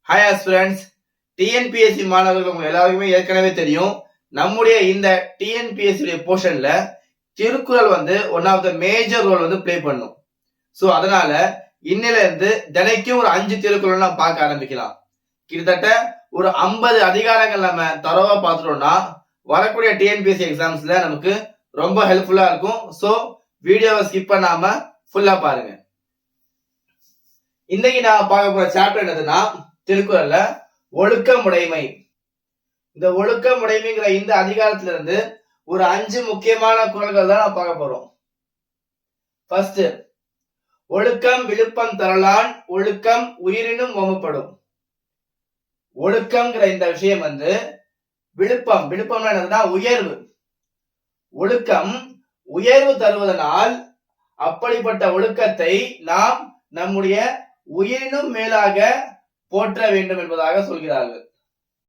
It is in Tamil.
ஹாய் ஆஸ்பிரண்ட்ஸ், டிஎன்பிஎஸ்சி மாணவர்கள் உங்க எல்லாருக்குமே ஏற்கனவே தெரியும். நம்முடைய இந்த டிஎன்பிஎஸ்சி போர்ஷன்ல Thirukkural one of the major role play பண்ணும். சோ அதனால இன்னில இருந்து தினைக்கும் ஒரு 5 திருக்குறள் நம்ம பார்க்க ஆரம்பிக்கலாம். கிட்டத்தட்ட ஒரு 50 அதிகாரங்கள் நம்ம தரவா பார்த்துட்டோம்னா வரக்கூடிய டிஎன்பிஎஸ்சி எக்ஸாம்ஸ்ல நமக்கு ரொம்ப ஹெல்ப்ஃபுல்லா இருக்கும். சோ வீடியோவை ஸ்கிப் பண்ணாம ஃபுல்லா பாருங்க. இன்னைக்கு நான் பார்க்க போற சாப்டர் என்னதுன்னா திருக்குறள்ல ஒழுக்கமுடைமை. இந்த ஒழுக்கமுடைமைங்கிற இந்த அதிகாரத்துல இருந்து ஒரு 5 முக்கியமான குறள்கள் தான் நான் பார்க்க போறோம். ஃபர்ஸ்ட், ஒழுக்கம் விழுப்பம் தரலான், ஒழுக்கம் உயிரினும் ஓமப்படும். ஒழுக்கம்ங்கிற இந்த விஷயம் விழுப்பம், விழுப்பம்னா என்னதுன்னா உயர்வு. ஒழுக்கம் உயர்வு தருவதனால் அப்படிப்பட்ட ஒழுக்கத்தை நாம் நம்முடைய உயிரினும் மேலாக போற்ற வேண்டும் என்பதாக சொல்கிறார்கள்.